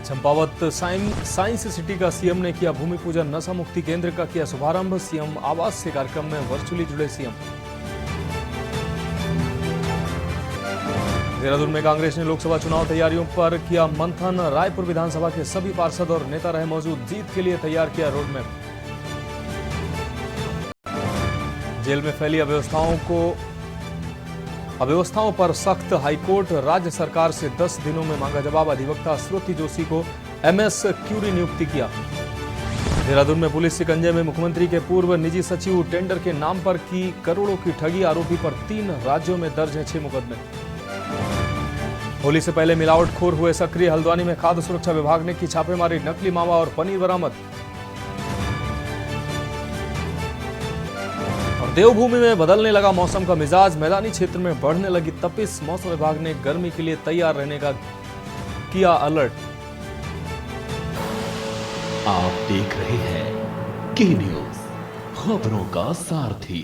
Champawat science city का CM ने किया भूमि पूजन। नशा मुक्ति केंद्र का किया शुभारंभ। सीएम आवास से कार्यक्रम में वर्चुअली जुड़े सीएम। देहरादून में कांग्रेस ने लोकसभा चुनाव तैयारियों पर किया मंथन। रायपुर विधानसभा के सभी पार्षद और नेता रहे मौजूद। जीत के लिए तैयार किया रोडमैप। जेल में फैली अव्यवस्थाओं पर सख्त। हाईकोर्ट राज्य सरकार से 10 दिनों में मांगा जवाब। अधिवक्ता श्रुति जोशी को एमएस क्यूरी नियुक्ति किया। देहरादून में पुलिस शिकंजे में मुख्यमंत्री के पूर्व निजी सचिव। टेंडर के नाम पर की करोड़ों की ठगी। आरोपी पर 3 राज्यों में दर्ज हैं 6 मुकदमे। होली से पहले मिलावटखोर हुए सक्रिय। हल्द्वानी में खाद्य सुरक्षा विभाग ने की छापेमारी। नकली मावा और पनीर बरामद। देवभूमि में बदलने लगा मौसम का मिजाज। मैदानी क्षेत्र में बढ़ने लगी तपिश। मौसम विभाग ने गर्मी के लिए तैयार रहने का किया अलर्ट। आप देख रहे हैं के न्यूज, खबरों का सारथी।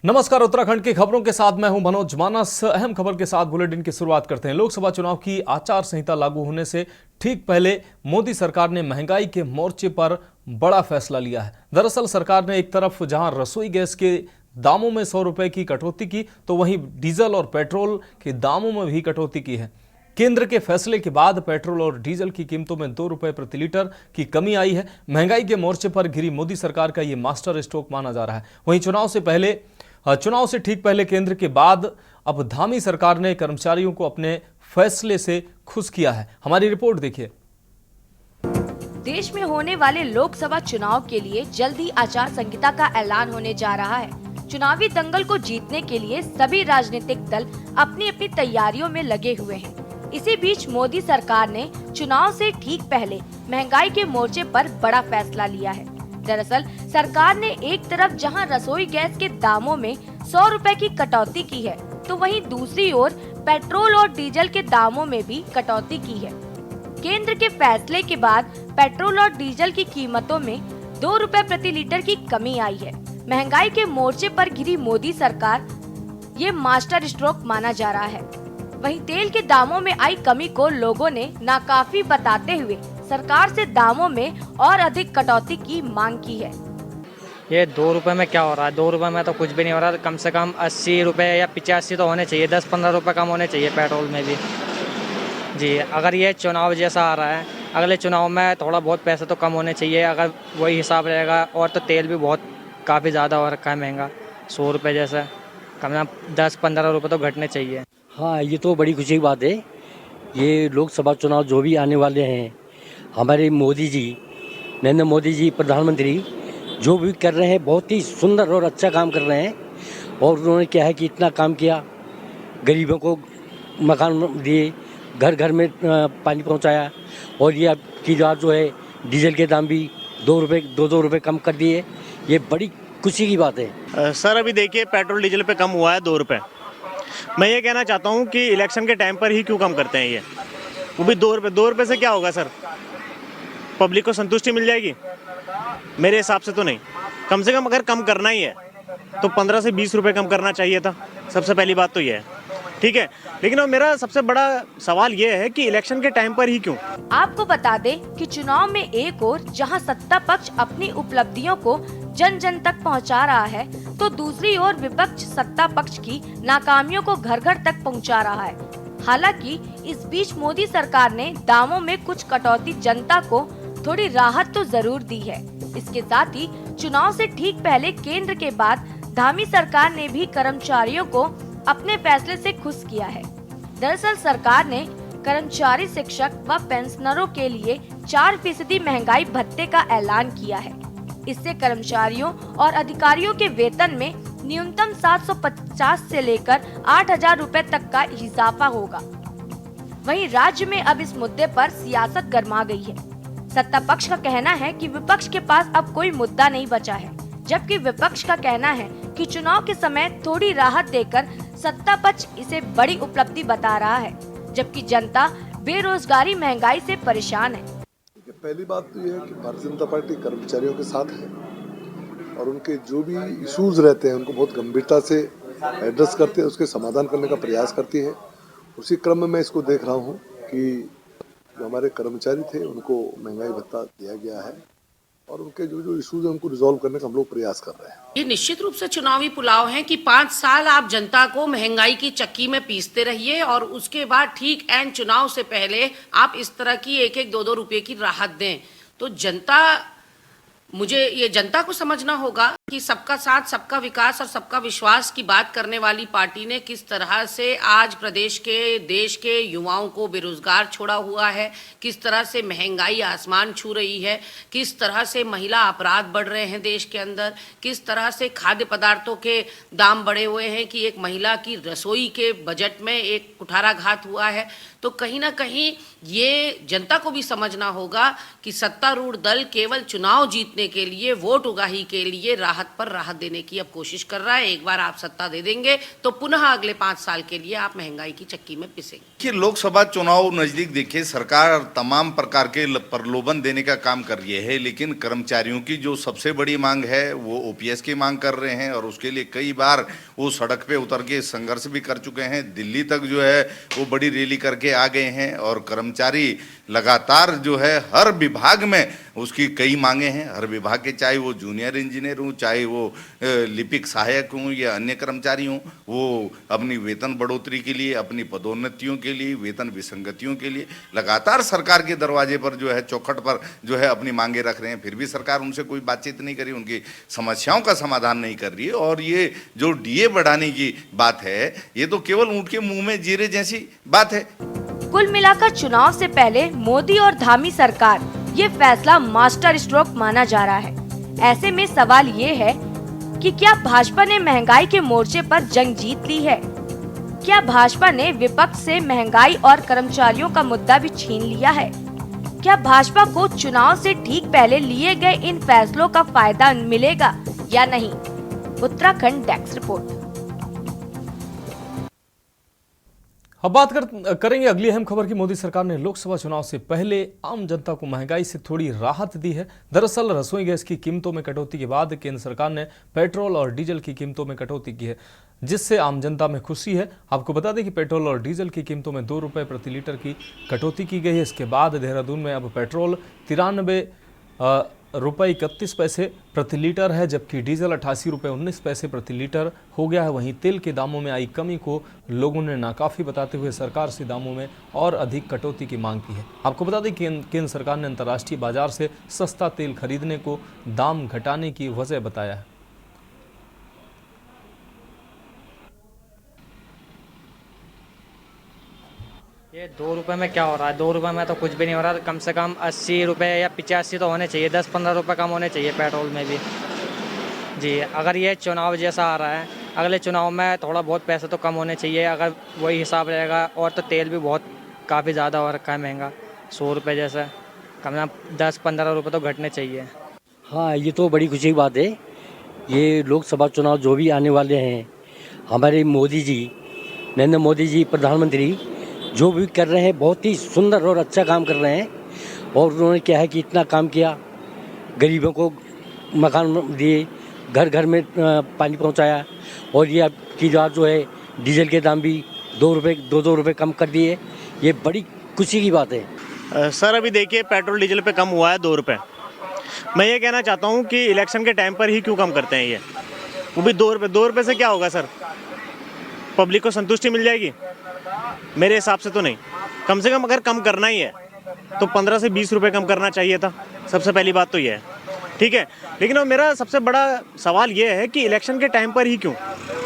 नमस्कार, उत्तराखंड की खबरों के साथ मैं हूं मनोज मानस। अहम खबर के साथ बुलेटिन की शुरुआत करते हैं। लोकसभा चुनाव की आचार संहिता लागू होने से ठीक पहले मोदी सरकार ने महंगाई के मोर्चे पर बड़ा फैसला लिया है। दरअसल सरकार ने एक तरफ जहां रसोई गैस के दामों में 100 रुपए की कटौती की, तो वहीं डीजल और पेट्रोल के दामों में भी कटौती की है। केंद्र के फैसले के बाद पेट्रोल और डीजल की कीमतों में 2 रुपए प्रति लीटर की कमी आई है। महंगाई के मोर्चे पर घिरी मोदी सरकार का यह मास्टर स्ट्रोक माना जा रहा है। वहीं चुनाव से ठीक पहले केंद्र के बाद अब धामी सरकार ने कर्मचारियों को अपने फैसले से खुश किया है। हमारी रिपोर्ट देखिए। देश में होने वाले लोकसभा चुनाव के लिए जल्दी आचार संहिता का ऐलान होने जा रहा है। चुनावी दंगल को जीतने के लिए सभी राजनीतिक दल अपनी अपनी तैयारियों में लगे हुए हैं। इसी बीच मोदी सरकार ने चुनाव से ठीक पहले महंगाई के मोर्चे पर बड़ा फैसला लिया है। दरअसल सरकार ने एक तरफ जहां रसोई गैस के दामों में 100 रुपए की कटौती की है, तो वहीं दूसरी ओर पेट्रोल और डीजल के दामों में भी कटौती की है। केंद्र के फैसले के बाद पेट्रोल और डीजल की कीमतों में 2 रुपए प्रति लीटर की कमी आई है। महंगाई के मोर्चे पर घिरी मोदी सरकार ये मास्टर स्ट्रोक माना जा रहा है। वहीं तेल के दामों में आई कमी को लोगों ने नाकाफी बताते हुए सरकार से दामों में और अधिक कटौती की मांग की है। ये 2 रुपए में क्या हो रहा है? 2 रुपए में तो कुछ भी नहीं हो रहा। कम से कम 80 रुपए या 85 तो होने चाहिए। 10-15 रुपए कम होने चाहिए पेट्रोल में भी जी। अगर ये चुनाव जैसा आ रहा है, अगले चुनाव में थोड़ा बहुत पैसे तो कम होने चाहिए। अगर वही हिसाब रहेगा। और तो तेल भी काफ़ी ज़्यादा हो रखा है महंगा। 100 रुपये जैसा कम से कम 10-15 रुपये तो घटने चाहिए। हाँ, ये तो बड़ी खुशी की बात है। ये लोकसभा चुनाव जो भी आने वाले हैं, हमारे मोदी जी, नरेंद्र मोदी जी प्रधानमंत्री जो भी कर रहे हैं बहुत ही सुंदर और अच्छा काम कर रहे हैं। और उन्होंने क्या है कि इतना काम किया, गरीबों को मकान दिए, घर घर में पानी पहुंचाया। और ये अब की जो है डीजल के दाम भी 2 रुपये कम कर दिए। ये बड़ी खुशी की बात है। सर अभी देखिए पेट्रोल डीजल पे कम हुआ है 2 रुपये। मैं ये कहना चाहता हूँ कि इलेक्शन के टाइम पर ही क्यों कम करते हैं ये, वो भी 2 रुपये। 2 रुपये से क्या होगा सर? पब्लिक को संतुष्टि मिल जाएगी? मेरे हिसाब से तो नहीं। कम से कम अगर कम करना ही है तो 15 से 20 रुपये कम करना चाहिए था। सबसे पहली बात तो ये है, ठीक है। लेकिन अब मेरा सबसे बड़ा सवाल ये है कि इलेक्शन के टाइम पर ही क्यों? आपको बता दें कि चुनाव में एक ओर जहां सत्ता पक्ष अपनी उपलब्धियों को जन जन तक पहुंचा रहा है, तो दूसरी ओर विपक्ष सत्ता पक्ष की नाकामियों को घर घर तक पहुंचा रहा है। हालांकि इस बीच मोदी सरकार ने दामों में कुछ कटौती जनता को थोड़ी राहत तो जरूर दी है। इसके साथ ही चुनाव से ठीक पहले केंद्र के बाद धामी सरकार ने भी कर्मचारियों को अपने फैसले से खुश किया है। दरअसल सरकार ने कर्मचारी, शिक्षक व पेंशनरों के लिए 4% महंगाई भत्ते का ऐलान किया है। इससे कर्मचारियों और अधिकारियों के वेतन में न्यूनतम 750 से लेकर 8,000 रुपए तक का इजाफा होगा। वहीं राज्य में अब इस मुद्दे पर सियासत गर्मा गई है। सत्ता पक्ष का कहना है कि विपक्ष के पास अब कोई मुद्दा नहीं बचा है, जबकि विपक्ष का कहना है कि चुनाव के समय थोड़ी राहत देकर सत्ता पक्ष इसे बड़ी उपलब्धि बता रहा है, जबकि जनता बेरोजगारी, महंगाई से परेशान है। पहली बात तो यह है कि भारतीय जनता पार्टी कर्मचारियों के साथ है और उनके जो भी इश्यूज रहते हैं उनको बहुत गंभीरता से एड्रेस करते हैं, उसके समाधान करने का प्रयास करती है। उसी क्रम में मैं इसको देख रहा हूँ कि जो हमारे कर्मचारी थे उनको महंगाई भत्ता दिया गया है और उनके जो जो इश्यूज हैं उनको रिजॉल्व करने का हम लोग प्रयास कर रहे हैं। ये निश्चित रूप से चुनावी पुलाव है कि 5 साल आप जनता को महंगाई की चक्की में पीसते रहिए और उसके बाद ठीक एंड चुनाव से पहले आप इस तरह की 1-1, 2-2 रुपए की राहत दें। तो जनता को समझना होगा कि सबका साथ, सबका विकास और सबका विश्वास की बात करने वाली पार्टी ने किस तरह से आज प्रदेश के, देश के युवाओं को बेरोजगार छोड़ा हुआ है, किस तरह से महंगाई आसमान छू रही है, किस तरह से महिला अपराध बढ़ रहे हैं देश के अंदर, किस तरह से खाद्य पदार्थों के दाम बढ़े हुए हैं कि एक महिला की रसोई के बजट में एक कुठाराघात हुआ है। तो कहीं ना कहीं ये जनता को भी समझना होगा कि सत्तारूढ़ दल केवल चुनाव जीतने के लिए, वोट उगाही के लिए राहत पर राहत देने की अब कोशिश कर रहा है। एक बार आप सत्ता दे देंगे तो पुनः अगले 5 साल के लिए आप महंगाई की चक्की में पिसेंगे। कि लोकसभा चुनाव नजदीक देखिए, सरकार तमाम प्रकार के प्रलोभन देने का काम कर रही है, लेकिन कर्मचारियों की जो सबसे बड़ी मांग है वो ओपीएस की मांग कर रहे हैं और उसके लिए कई बार वो सड़क पे उतर के संघर्ष भी कर चुके हैं। दिल्ली तक जो है वो बड़ी रैली करके आ गए हैं और कर्मचारी लगातार जो है हर विभाग में उसकी कई मांगे हैं। हर विभाग के, चाहे वो जूनियर इंजीनियर हों, चाहे वो लिपिक सहायक हों या अन्य कर्मचारी हों, वो अपनी वेतन बढ़ोतरी के लिए, अपनी पदोन्नतियों के लिए, वेतन विसंगतियों के लिए लगातार सरकार के दरवाजे पर जो है, चौखट पर जो है अपनी मांगे रख रहे हैं। फिर भी सरकार उनसे कोई बातचीत नहीं करी, उनकी समस्याओं का समाधान नहीं कर रही है। और ये जो डीए बढ़ाने की बात है, ये तो केवल ऊँट के मुंह में जीरे जैसी बात है। कुल मिलाकर चुनाव से पहले मोदी और धामी सरकार ये फैसला मास्टर स्ट्रोक माना जा रहा है। ऐसे में सवाल ये है कि क्या भाजपा ने महंगाई के मोर्चे पर जंग जीत ली है? क्या भाजपा ने विपक्ष से महंगाई और कर्मचारियों का मुद्दा भी छीन लिया है? क्या भाजपा को चुनाव से ठीक पहले लिए गए इन फैसलों का फायदा मिलेगा या नहीं? Uttarakhand desk report. अब बात करेंगे अगली अहम खबर की। मोदी सरकार ने लोकसभा चुनाव से पहले आम जनता को महंगाई से थोड़ी राहत दी है। दरअसल रसोई गैस की कीमतों में कटौती के बाद केंद्र सरकार ने पेट्रोल और डीजल की कीमतों में कटौती की है, जिससे आम जनता में खुशी है। आपको बता दें कि पेट्रोल और डीजल की कीमतों में 2 रुपये प्रति लीटर की कटौती की गई है। इसके बाद देहरादून में अब पेट्रोल 93 रुपये 31 पैसे प्रति लीटर है, जबकि डीजल 88 रुपये 19 पैसे प्रति लीटर हो गया है। वहीं तेल के दामों में आई कमी को लोगों ने नाकाफी बताते हुए सरकार से दामों में और अधिक कटौती की मांग की है। आपको बता दें कि केंद्र सरकार ने अंतर्राष्ट्रीय बाजार से सस्ता तेल खरीदने को दाम घटाने की वजह बताया है। ये 2 रुपये में क्या हो रहा है? 2 रुपये में तो कुछ भी नहीं हो रहा। कम से कम 80 रुपये या 85 तो होने चाहिए, 10-15 रुपये कम होने चाहिए पेट्रोल में भी। जी, अगर ये चुनाव जैसा आ रहा है, अगले चुनाव में थोड़ा बहुत पैसे तो कम होने चाहिए। अगर वही हिसाब रहेगा, और तो तेल भी बहुत काफ़ी ज़्यादा हो रखा है महंगा, 100 रुपये जैसा, कम से कम 10-15 रुपये तो घटने चाहिए। हाँ, ये तो बड़ी खुशी की बात है। ये लोकसभा चुनाव जो भी आने वाले हैं, हमारे मोदी जी, नरेंद्र मोदी जी प्रधानमंत्री जो भी कर रहे हैं, बहुत ही सुंदर और अच्छा काम कर रहे हैं। और उन्होंने क्या है कि इतना काम किया, गरीबों को मकान दिए, घर घर में पानी पहुंचाया, और ये अब की बात जो है डीजल के दाम भी 2 रुपये कम कर दिए। ये बड़ी खुशी की बात है। सर अभी देखिए पेट्रोल डीजल पे कम हुआ है 2 रुपये। मैं ये कहना चाहता हूँ कि इलेक्शन के टाइम पर ही क्यों कम करते हैं ये, वो भी 2 रुपये। 2 रुपये से क्या होगा सर? पब्लिक को संतुष्टि मिल जाएगी? मेरे हिसाब से तो नहीं। कम से कम अगर कम करना ही है तो 15 से 20 रुपये कम करना चाहिए था। सबसे पहली बात तो ये है, ठीक है। लेकिन अब मेरा सबसे बड़ा सवाल ये है कि इलेक्शन के टाइम पर ही क्यों?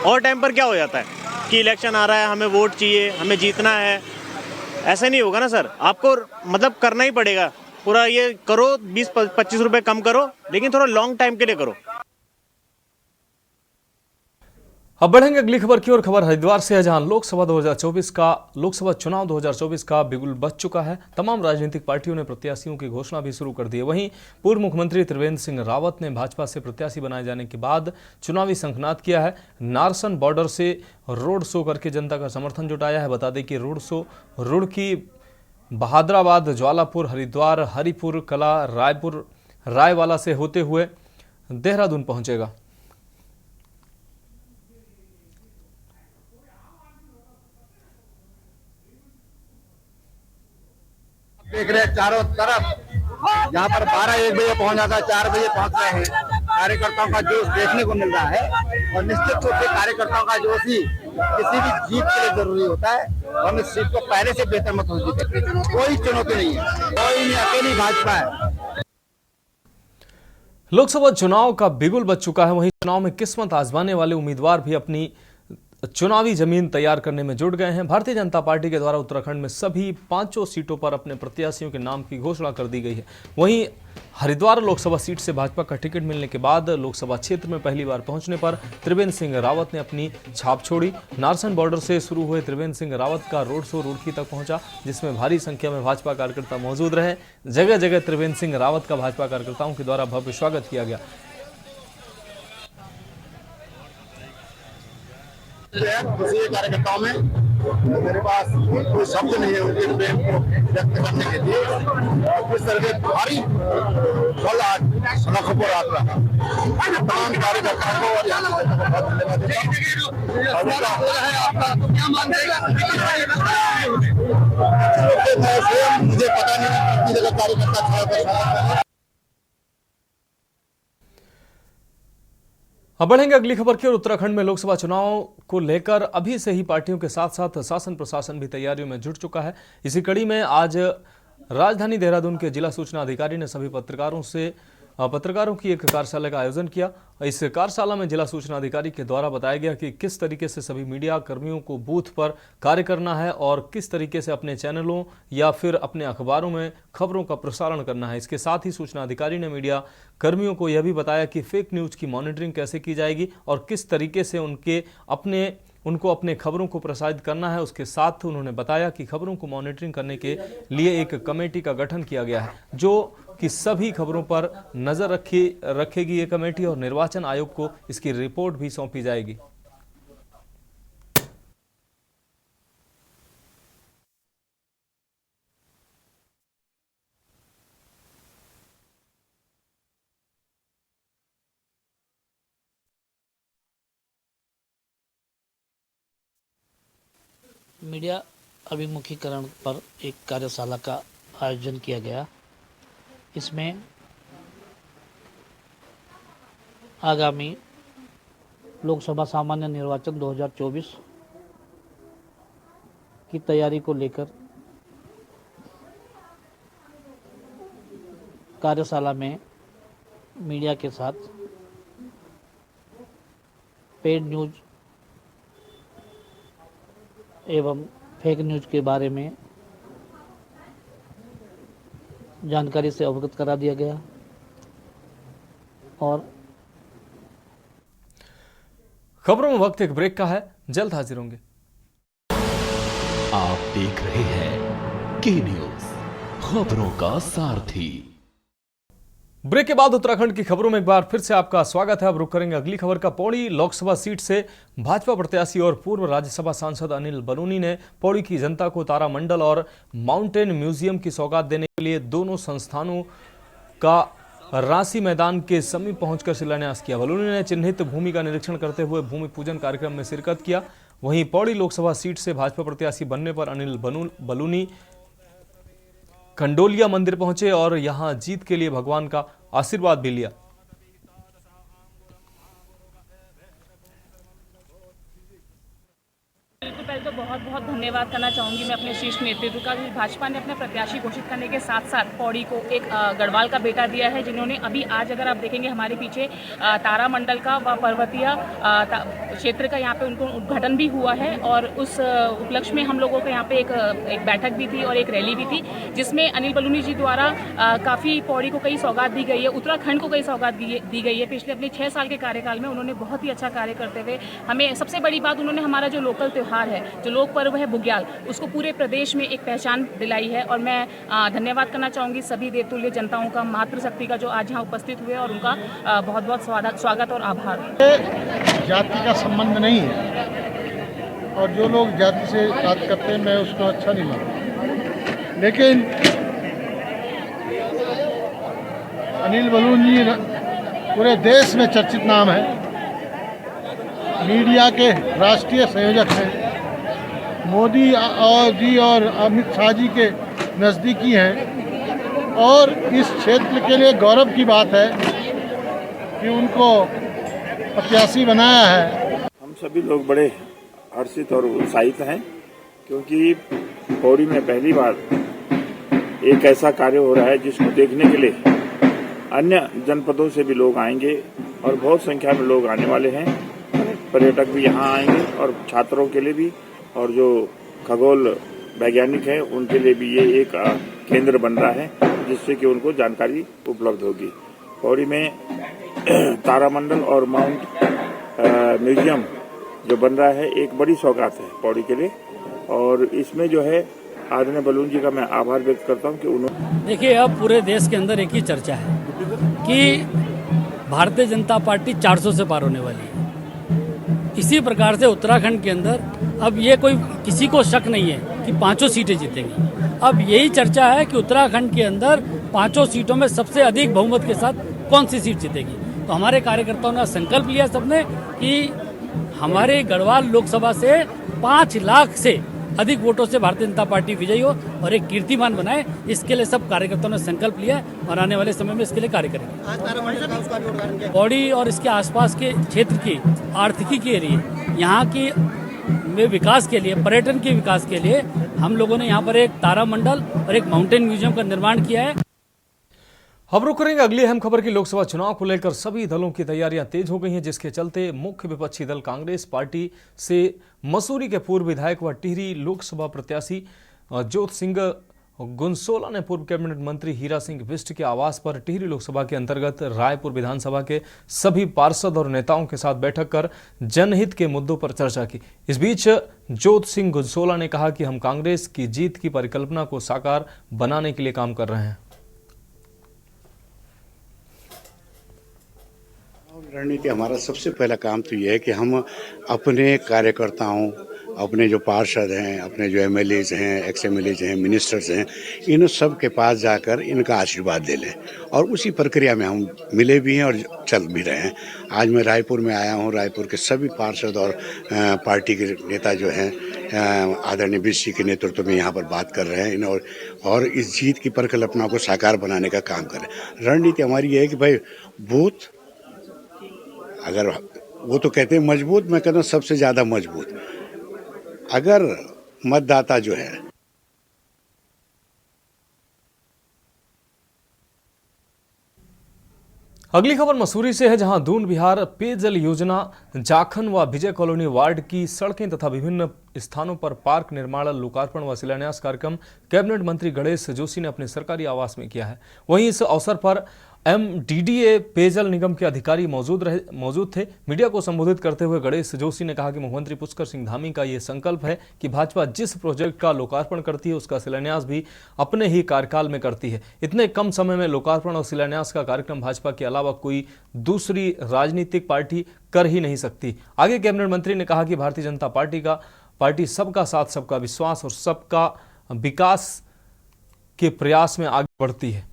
और टाइम पर क्या हो जाता है कि इलेक्शन आ रहा है, हमें वोट चाहिए, हमें जीतना है। ऐसे नहीं होगा ना सर, आपको मतलब करना ही पड़ेगा पूरा। ये करो 20-25 रुपये कम करो, लेकिन थोड़ा लॉन्ग टाइम के लिए करो। अब बढ़ेंगे अगली खबर की ओर। खबर हरिद्वार से है, जहां लोकसभा चुनाव 2024 का बिगुल बज चुका है। तमाम राजनीतिक पार्टियों ने प्रत्याशियों की घोषणा भी शुरू कर दी है। वहीं पूर्व मुख्यमंत्री त्रिवेंद्र सिंह रावत ने भाजपा से प्रत्याशी बनाए जाने के बाद चुनावी शंखनाद किया है। नारसन बॉर्डर से रोड शो करके जनता का समर्थन जुटाया है। बता दें कि रोड शो रुड़की, बहादुराबाद, ज्वालापुर, हरिद्वार, हरिपुर कला, रायपुर, रायवाला से होते हुए देहरादून पहुंचेगा। देख रहे हैं चारों तरफ, यहाँ पर 12-1 बजे पहुंच जाता है, 4 बजे पहुंच रहे हैं। कार्यकर्ताओं का जोश देखने को मिल रहा है और निश्चित रूप से कार्यकर्ताओं का जोश ही किसी भी जीत के लिए जरूरी होता है और इस सीट को पहले से बेहतर मत हो जीते। कोई चुनौती नहीं है, कोई नहीं, अकेली भाजपा है। लोकसभा चुनाव का बिगुल बज चुका है। वहीं चुनाव में किस्मत आजमाने वाले उम्मीदवार भी अपनी चुनावी जमीन तैयार करने में जुट गए हैं। भारतीय जनता पार्टी के द्वारा उत्तराखंड में सभी 5 सीटों पर अपने प्रत्याशियों के नाम की घोषणा कर दी गई है। वहीं हरिद्वार लोकसभा सीट से भाजपा का टिकट मिलने के बाद लोकसभा क्षेत्र में पहली बार पहुंचने पर त्रिवेंद्र सिंह रावत ने अपनी छाप छोड़ी। नारसन बॉर्डर से शुरू हुए त्रिवेंद्र सिंह रावत का रोड शो रुड़की तक पहुंचा, जिसमें भारी संख्या में भाजपा कार्यकर्ता मौजूद रहे। जगह जगह त्रिवेंद्र सिंह रावत का भाजपा कार्यकर्ताओं के द्वारा भव्य स्वागत किया गया। खुशी है कार्यकर्ताओं में, मेरे पास कोई शब्द नहीं है उनके प्रेम को व्यक्त करने के लिए। और किस तरह के भारी फल आज सड़कों पर आता है, तमाम कार्यकर्ताओं को और यहाँ को बहुत धन्यवाद देता हूँ। मुझे पता नहीं कितनी जगह कार्यकर्ता छाया। अब बढ़ेंगे अगली खबर की ओर। उत्तराखंड में लोकसभा चुनाव को लेकर अभी से ही पार्टियों के साथ साथ शासन प्रशासन भी तैयारियों में जुट चुका है। इसी कड़ी में आज राजधानी देहरादून के जिला सूचना अधिकारी ने सभी पत्रकारों की एक कार्यशाला का आयोजन किया। इस कार्यशाला में जिला सूचना अधिकारी के द्वारा बताया गया कि किस तरीके से सभी मीडिया कर्मियों को बूथ पर कार्य करना है और किस तरीके से अपने चैनलों या फिर अपने अखबारों में खबरों का प्रसारण करना है। इसके साथ ही सूचना अधिकारी ने मीडिया कर्मियों को यह भी बताया कि फेक न्यूज की मॉनिटरिंग कैसे की जाएगी और किस तरीके से उनको अपने खबरों को प्रसारित करना है। उसके साथ उन्होंने बताया कि खबरों को मॉनिटरिंग करने के लिए एक कमेटी का गठन किया गया है, जो कि सभी खबरों पर नजर रखेगी ये कमेटी और निर्वाचन आयोग को इसकी रिपोर्ट भी सौंपी जाएगी। मीडिया अभिमुखीकरण पर एक कार्यशाला का आयोजन किया गया। इसमें आगामी लोकसभा सामान्य निर्वाचन 2024 की तैयारी को लेकर कार्यशाला में मीडिया के साथ पेड न्यूज एवं फेक न्यूज के बारे में जानकारी से अवगत करा दिया गया। और खबरों में वक्त एक ब्रेक का है, जल्द हाजिर होंगे। आप देख रहे हैं के न्यूज, खबरों का सारथी। ब्रेक के बाद उत्तराखंड की खबरों में एक बार फिर से आपका स्वागत है। अब रुक करेंगे अगली खबर का। पौड़ी लोकसभा सीट से भाजपा प्रत्याशी और पूर्व राज्यसभा सांसद अनिल बलूनी ने पौड़ी की जनता को तारामंडल और माउंटेन म्यूजियम की सौगात देने के लिए दोनों संस्थानों का रांसी मैदान के समीप पहुंचकर शिलान्यास किया। बलूनी ने चिन्हित भूमि का निरीक्षण करते हुए भूमि पूजन कार्यक्रम में शिरकत किया। वहीं पौड़ी लोकसभा सीट से भाजपा प्रत्याशी बनने पर अनिल बलूनी खंडोलिया मंदिर पहुंचे और यहां जीत के लिए भगवान का आशीर्वाद भी लिया। पहले तो बहुत बहुत धन्यवाद करना चाहूँगी मैं अपने शीर्ष नेतृत्व का। भाजपा ने अपने प्रत्याशी घोषित करने के साथ साथ पौड़ी को एक गढ़वाल का बेटा दिया है, जिन्होंने अभी आज अगर आप देखेंगे हमारे पीछे तारामंडल का व पर्वतीय क्षेत्र का यहाँ पे उनको उद्घाटन भी हुआ है। और उस उपलक्ष्य में हम लोगों को यहाँ पे एक बैठक भी थी और एक रैली भी थी, जिसमें अनिल बलूनी जी द्वारा काफ़ी पौड़ी को कई सौगात दी गई है, उत्तराखंड को कई सौगात दी गई है। पिछले अपने 6 साल के कार्यकाल में उन्होंने बहुत ही अच्छा कार्य करते हुए हमें, सबसे बड़ी बात उन्होंने हमारा जो लोकल त्यौहार है, जो लोक पर्व है बुग्याल, उसको पूरे प्रदेश में एक पहचान दिलाई है। और मैं धन्यवाद करना चाहूँगी सभी देवतुल्य जनताओं का, मातृशक्ति का, जो आज यहाँ उपस्थित हुए और उनका बहुत बहुत स्वागत और आभार। जाति का संबंध नहीं है और जो लोग जाति से बात करते हैं मैं उसको अच्छा नहीं मानता, लेकिन अनिल बलूनी जी पूरे देश में चर्चित नाम है, मीडिया के राष्ट्रीय संयोजक हैं, मोदी जी और अमित शाह जी के नज़दीकी हैं और इस क्षेत्र के लिए गौरव की बात है कि उनको प्रत्याशी बनाया है। हम सभी लोग बड़े हर्षित और उत्साहित हैं क्योंकि पौड़ी में पहली बार एक ऐसा कार्य हो रहा है जिसको देखने के लिए अन्य जनपदों से भी लोग आएंगे और बहुत संख्या में लोग आने वाले हैं। पर्यटक भी यहाँ आएंगे और छात्रों के लिए भी और जो खगोल वैज्ञानिक हैं उनके लिए भी ये एक केंद्र बन रहा है जिससे कि उनको जानकारी उपलब्ध होगी। पौड़ी में तारामंडल और माउंट म्यूजियम जो बन रहा है एक बड़ी सौगात है पौड़ी के लिए और इसमें जो है आदरणीय बलून जी का मैं आभार व्यक्त करता हूं कि उन्होंने। देखिए, अब पूरे देश के अंदर एक ही चर्चा है कि भारतीय जनता पार्टी 400 से पार होने वाली है। इसी प्रकार से उत्तराखंड के अंदर अब ये कोई किसी को शक नहीं है कि 5 सीटें जीतेंगी। अब यही चर्चा है कि उत्तराखंड के अंदर 5 सीटों में सबसे अधिक बहुमत के साथ कौन सी सीट जीतेगी। तो हमारे कार्यकर्ताओं ने संकल्प लिया सबने कि हमारे गढ़वाल लोकसभा से 5 लाख से अधिक वोटों से भारतीय जनता पार्टी विजयी हो और एक कीर्तिमान बनाए। इसके लिए सब कार्यकर्ताओं ने संकल्प लिया है और आने वाले समय में इसके लिए कार्य करेंगे। पौड़ी और इसके आसपास के क्षेत्र की आर्थिकी के लिए, यहाँ की में विकास के लिए, पर्यटन के विकास के लिए हम लोगों ने यहाँ पर एक तारामंडल और एक माउंटेन म्यूजियम का निर्माण किया है। अब रुक करेंगे अगली अहम खबर की। लोकसभा चुनाव को लेकर सभी दलों की तैयारियां तेज हो गई हैं, जिसके चलते मुख्य विपक्षी दल कांग्रेस पार्टी से मसूरी के पूर्व विधायक व टिहरी लोकसभा प्रत्याशी ज्योत सिंह गुनसोला ने पूर्व कैबिनेट मंत्री हीरा सिंह बिष्ट के आवास पर टिहरी लोकसभा के अंतर्गत रायपुर विधानसभा के सभी पार्षद और नेताओं के साथ बैठक कर जनहित के मुद्दों पर चर्चा की। इस बीच ज्योत सिंह गुनसोला ने कहा कि हम कांग्रेस की जीत की परिकल्पना को साकार बनाने के लिए काम कर रहे हैं। रणनीति हमारा सबसे पहला काम तो ये है कि हम अपने कार्यकर्ताओं, अपने जो पार्षद हैं, अपने जो एमएलएज हैं, एक्स एमएलएज हैं, मिनिस्टर्स हैं, इन सब के पास जाकर इनका आशीर्वाद ले लें और उसी प्रक्रिया में हम मिले भी हैं और चल भी रहे हैं। आज मैं रायपुर में आया हूँ। रायपुर के सभी पार्षद और पार्टी के नेता जो हैं आदरणीय बिष्ट जी के नेतृत्व में यहाँ पर बात कर रहे हैं और इस जीत की परिकल्पना को साकार बनाने का काम करें। रणनीति हमारी ये है कि भाई बूथ अगर वो तो कहते हैं मजबूत, मैं कहता हूँ सबसे ज़्यादा मजबूत। अगर मतदाता जो है अगली खबर मसूरी से है, जहां दून बिहार पेयजल योजना जाखन व विजय कॉलोनी वार्ड की सड़कें तथा विभिन्न स्थानों पर पार्क निर्माण, लोकार्पण व शिलान्यास कार्यक्रम कैबिनेट मंत्री गणेश जोशी ने अपने सरकारी आवास में किया है। वहीं इस अवसर पर एमडीडीए पेयजल निगम के अधिकारी मौजूद थे। मीडिया को संबोधित करते हुए गणेश जोशी ने कहा कि मुख्यमंत्री पुष्कर सिंह धामी का ये संकल्प है कि भाजपा जिस प्रोजेक्ट का लोकार्पण करती है उसका शिलान्यास भी अपने ही कार्यकाल में करती है। इतने कम समय में लोकार्पण और शिलान्यास का कार्यक्रम भाजपा के अलावा कोई दूसरी राजनीतिक पार्टी कर ही नहीं सकती। आगे कैबिनेट मंत्री ने कहा कि भारतीय जनता पार्टी सबका साथ, सबका विश्वास और सबका विकास के प्रयास में आगे बढ़ती है।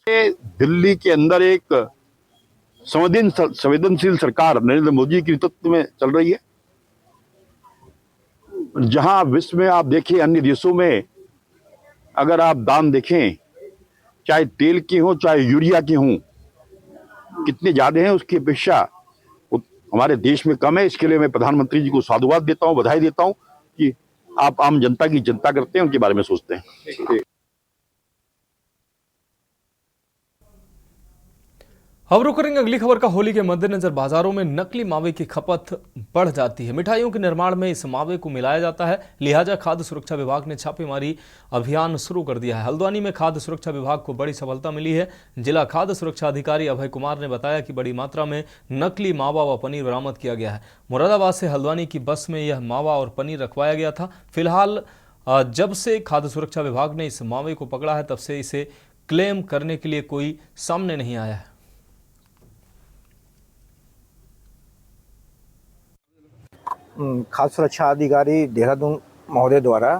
दिल्ली के अंदर एक संवेदनशील सरकार नरेंद्र मोदी के नेतृत्व में चल रही है, जहां विश्व में आप देखें अन्य देशों में अगर आप दाम देखें, चाहे तेल के हों चाहे यूरिया के हों, कितने ज्यादा हैं उसकी अपेक्षा हमारे देश में कम है। इसके लिए मैं प्रधानमंत्री जी को साधुवाद देता हूं, बधाई देता हूं कि आप आम जनता की चिंता करते हैं, उनके बारे में सोचते हैं। अब रुक करेंगे अगली खबर का। होली के मद्देनजर बाजारों में नकली मावे की खपत बढ़ जाती है। मिठाइयों के निर्माण में इस मावे को मिलाया जाता है, लिहाजा खाद्य सुरक्षा विभाग ने छापेमारी अभियान शुरू कर दिया है। हल्द्वानी में खाद्य सुरक्षा विभाग को बड़ी सफलता मिली है। जिला खाद्य सुरक्षा अधिकारी अभय कुमार ने बताया कि बड़ी मात्रा में नकली मावा व पनीर बरामद किया गया है। मुरादाबाद से हल्द्वानी की बस में यह मावा और पनीर रखवाया गया था। फिलहाल जब से खाद्य सुरक्षा विभाग ने इस मावे को पकड़ा है, तब से इसे क्लेम करने के लिए कोई सामने नहीं आया है। खाद्य सुरक्षा अधिकारी देहरादून महोदय द्वारा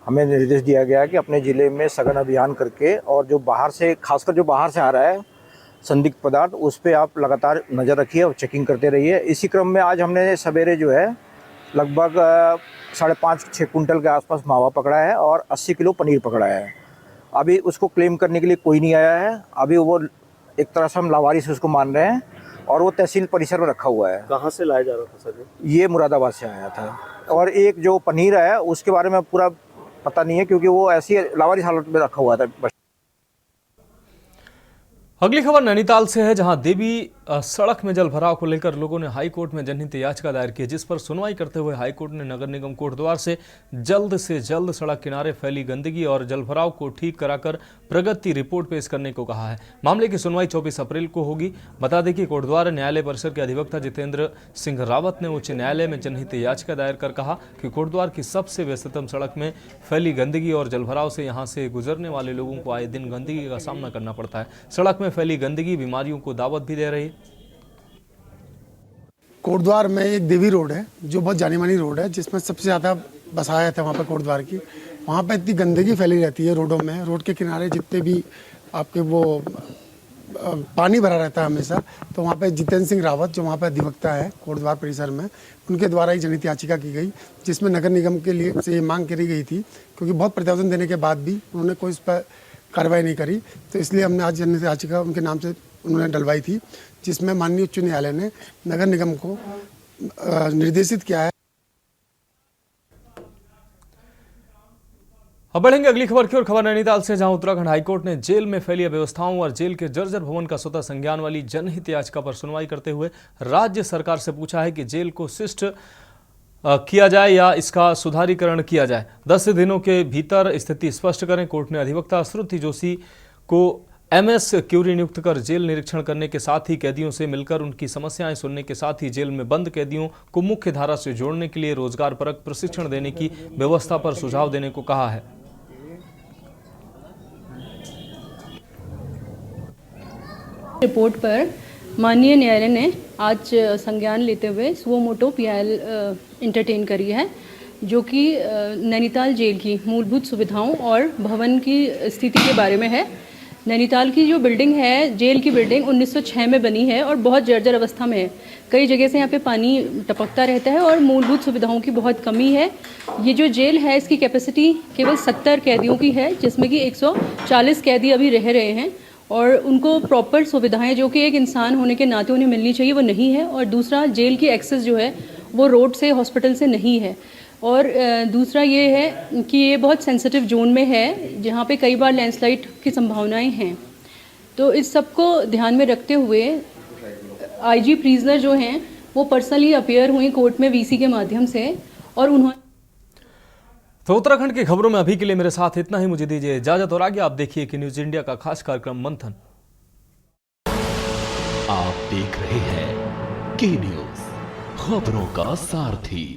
हमें निर्देश दिया गया कि अपने ज़िले में सघन अभियान करके और जो बाहर से, खासकर जो बाहर से आ रहा है संदिग्ध पदार्थ, उस पर आप लगातार नज़र रखिए और चेकिंग करते रहिए। इसी क्रम में आज हमने सवेरे जो है लगभग 5.5-6 कुंटल के आसपास मावा पकड़ा है और 80 किलो पनीर पकड़ा है। अभी उसको क्लेम करने के लिए कोई नहीं आया है। अभी वो एक तरह से हम लावारिस उसको मान रहे हैं और वो तहसील परिसर में रखा हुआ है। कहाँ से लाया जा रहा था सर? ये मुरादाबाद से आया था। और एक जो पनीर है उसके बारे में पूरा पता नहीं है, क्योंकि वो ऐसी लावारिस हालत में रखा हुआ था। अगली खबर नैनीताल से है, जहां देवी सड़क में जलभराव को लेकर लोगों ने हाई कोर्ट में जनहित याचिका दायर की, जिस पर सुनवाई करते हुए हाई कोर्ट ने नगर निगम कोटद्वार से जल्द सड़क किनारे फैली गंदगी और जलभराव को ठीक कराकर प्रगति रिपोर्ट पेश करने को कहा है। मामले की सुनवाई 24 अप्रैल को होगी। बता दें कि कोटद्वार न्यायालय परिसर के अधिवक्ता जितेंद्र सिंह रावत ने उच्च न्यायालय में जनहित याचिका दायर कर कहा कि कोटद्वार की सबसे व्यस्ततम सड़क में फैली गंदगी और जलभराव से यहां से गुजरने वाले लोगों को आए दिन गंदगी का सामना करना पड़ता है। सड़क में फैली गंदगी बीमारियों को दावत भी दे रही है। कोटद्वार में एक देवी रोड है जो बहुत जानी मानी रोड है, जिसमें सबसे ज़्यादा बसाया था वहाँ पर कोटद्वार की। वहाँ पर इतनी गंदगी फैली रहती है रोडों में, रोड के किनारे जितने भी आपके वो पानी भरा रहता है हमेशा। तो वहाँ पे जितेंद्र सिंह रावत जो वहाँ पर अधिवक्ता है कोटद्वार परिसर में, उनके द्वारा ही जनहित याचिका की गई, जिसमें नगर निगम के लिए से ये मांग करी गई थी, क्योंकि बहुत प्रतिवेदन देने के बाद भी उन्होंने कोई इस पर कार्रवाई नहीं करी। तो इसलिए हमने आज जनहित याचिका उनके नाम से उन्होंने डलवाई थी, जिसमें माननीय उच्च न्यायालय ने नगर निगम को निर्देशित किया है। अब बढ़ेंगे अगली खबर की ओर। खबर नैनीताल से, जहां उत्तराखंड हाईकोर्ट ने जेल में फैली अव्यवस्थाओं और जेल के जर्जर भवन का स्वतः संज्ञान वाली जनहित याचिका पर सुनवाई करते हुए राज्य सरकार से पूछा है कि जेल को शिष्ट किया जाए या इसका सुधारीकरण किया जाए। 10 दिनों के भीतर स्थिति स्पष्ट करें। कोर्ट ने अधिवक्ता श्रुति जोशी को MS क्यूरी नियुक्त कर जेल निरीक्षण करने के साथ ही कैदियों से मिलकर उनकी समस्याएं सुनने के साथ ही जेल में बंद कैदियों को मुख्य धारा से जोड़ने के लिए रोजगार परक प्रशिक्षण देने की व्यवस्था पर सुझाव देने को कहा है। रिपोर्ट पर माननीय न्यायालय ने आज संज्ञान लेते हुए सुओ मोटो PIL इंटरटेन करी है, जो कि नैनीताल जेल की मूलभूत सुविधाओं और भवन की स्थिति के बारे में है। नैनीताल की जो बिल्डिंग है, जेल की बिल्डिंग 1906 में बनी है और बहुत जर्जर अवस्था में है। कई जगह से यहाँ पे पानी टपकता रहता है और मूलभूत सुविधाओं की बहुत कमी है। ये जो जेल है, इसकी कैपेसिटी केवल 70 कैदियों की है, जिसमें कि 140 कैदी अभी रह रहे हैं और उनको प्रॉपर सुविधाएं जो कि एक इंसान होने के नाते उन्हें मिलनी चाहिए वो नहीं है। और दूसरा, जेल की एक्सेस जो है वो रोड से, हॉस्पिटल से नहीं है। और दूसरा ये है कि ये बहुत सेंसिटिव जोन में है, जहाँ पे कई बार लैंडस्लाइड की संभावनाएं हैं। तो इस सब को ध्यान में रखते हुए IG प्रिजनर जो हैं वो पर्सनली अपीयर हुई कोर्ट में VC के माध्यम से, और उन्होंने तो उत्तराखंड की खबरों में अभी के लिए मेरे साथ इतना ही। मुझे दीजिए इजाजत और आगे आप देखिए कि न्यूज इंडिया का खास कार्यक्रम मंथन। आप देख रहे हैं के न्यूज, खबरों का सारथी।